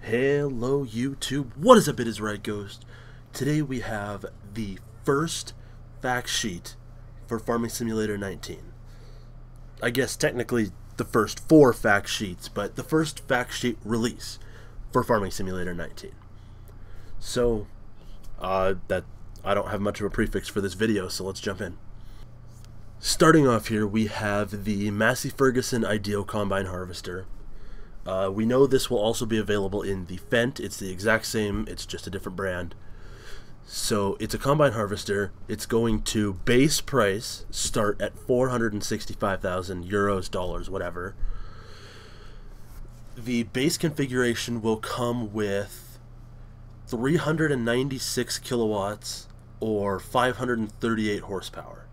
Hello YouTube, what is up? It is Red Ghost. Today we have the first fact sheet for Farming Simulator 19. I guess technically the first 4 fact sheets, but the first fact sheet release for Farming Simulator 19. So, that I don't have much of a prefix for this video, so let's jump in. Starting off here, we have the Massey Ferguson Ideal Combine Harvester. We know this will also be available in the Fendt. It's the exact same, it's just a different brand. So it's a combine harvester. It's going to base price start at 465,000 euros, dollars, whatever. The base configuration will come with 396 kilowatts or 538 horsepower.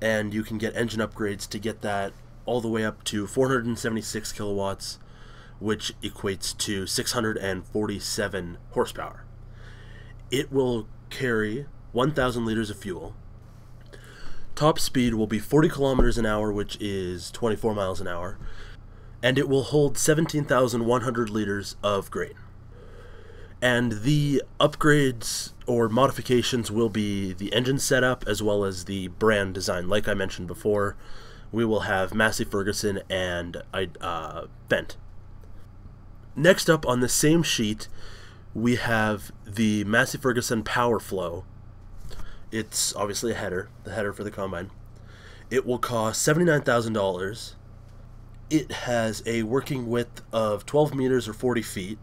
And you can get engine upgrades to get that all the way up to 476 kilowatts, which equates to 647 horsepower. It will carry 1,000 liters of fuel. Top speed will be 40 kilometers an hour, which is 24 miles an hour, and it will hold 17,100 liters of grain. And the upgrades or modifications will be the engine setup as well as the brand design. Like I mentioned before, we will have Massey Ferguson and Fendt. Next up on the same sheet, we have the Massey Ferguson Power Flow. It's obviously a header, the header for the combine. It will cost $79,000. It has a working width of 12 meters or 40 feet.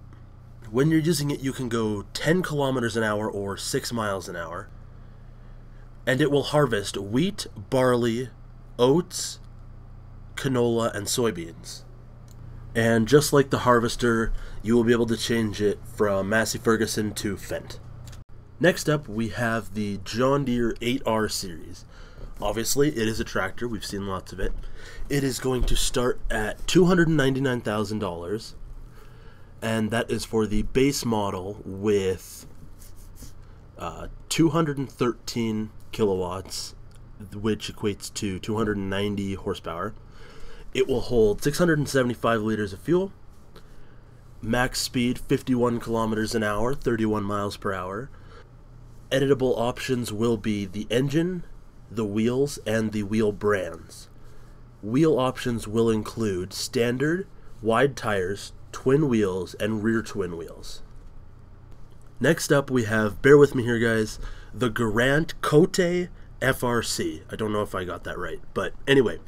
When you're using it, you can go 10 kilometers an hour or 6 miles an hour. And it will harvest wheat, barley, oats, canola, and soybeans. And just like the harvester, you will be able to change it from Massey Ferguson to Fendt. Next up, we have the John Deere 8R series. Obviously, it is a tractor. We've seen lots of it. It is going to start at $299,000, and that is for the base model with 213 kilowatts, which equates to 290 horsepower. It will hold 675 liters of fuel, max speed 51 kilometers an hour, 31 miles per hour. Editable options will be the engine, the wheels, and the wheel brands. Wheel options will include standard, wide tires, twin wheels, and rear twin wheels. Next up we have, bear with me here guys, the Garant Cote FRC. I don't know if I got that right, but anyway.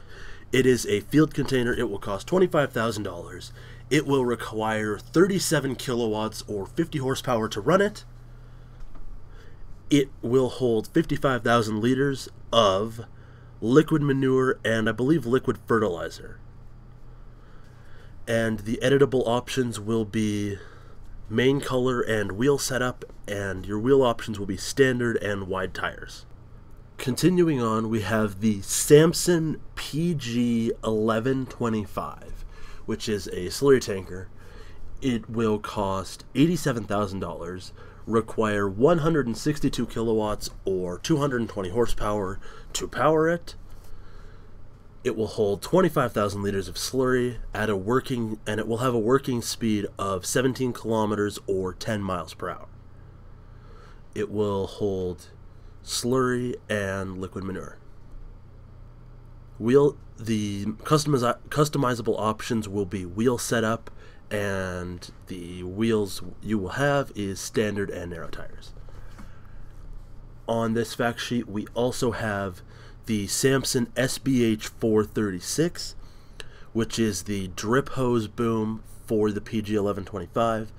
It is a field container. It will cost $25,000. It will require 37 kilowatts or 50 horsepower to run it. It will hold 55,000 liters of liquid manure and I believe liquid fertilizer. And the editable options will be main color and wheel setup, and your wheel options will be standard and wide tires. Continuing on, we have the Samson PG 1125, which is a slurry tanker. It will cost $87,000, require 162 kilowatts or 220 horsepower to power it. It will hold 25,000 liters of slurry and it will have a working speed of 17 kilometers or 10 miles per hour. It will hold slurry and liquid manure. The customizable options will be wheel setup, and the wheels you will have is standard and narrow tires. On this fact sheet, we also have the Samson SBH 436, which is the drip hose boom for the PG 1125.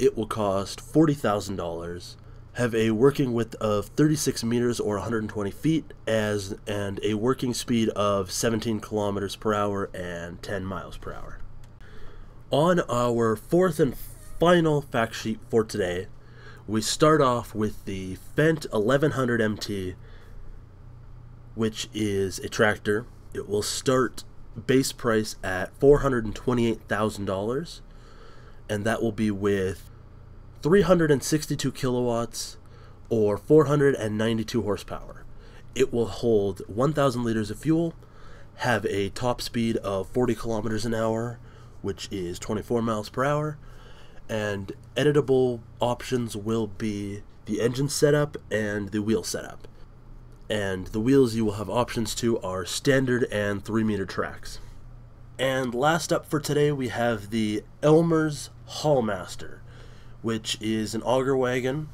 It will cost $40,000. Have a working width of 36 meters or 120 feet and a working speed of 17 kilometers per hour and 10 miles per hour. On our fourth and final fact sheet for today, we start off with the Fendt 1100 MT, which is a tractor. It will start base price at $428,000, and that will be with 362 kilowatts or 492 horsepower. It will hold 1,000 liters of fuel, have a top speed of 40 kilometers an hour, which is 24 miles per hour, and editable options will be the engine setup and the wheel setup. And the wheels you will have options to are standard and 3-meter tracks. And last up for today, we have the Elmer's Hallmaster, which is an auger wagon.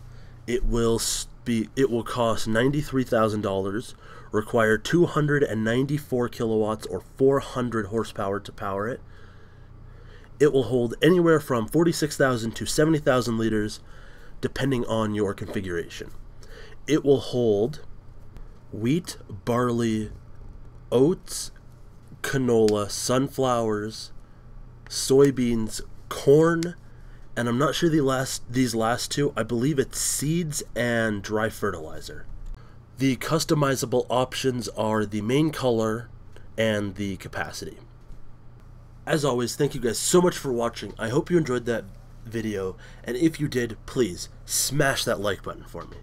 It will cost $93,000, require 294 kilowatts or 400 horsepower to power it. It will hold anywhere from 46,000 to 70,000 liters, depending on your configuration. It will hold wheat, barley, oats, canola, sunflowers, soybeans, corn, and I'm not sure these last two. I believe it's seeds and dry fertilizer. The customizable options are the main color and the capacity. As always, thank you guys so much for watching. I hope you enjoyed that video, and if you did, please smash that like button for me.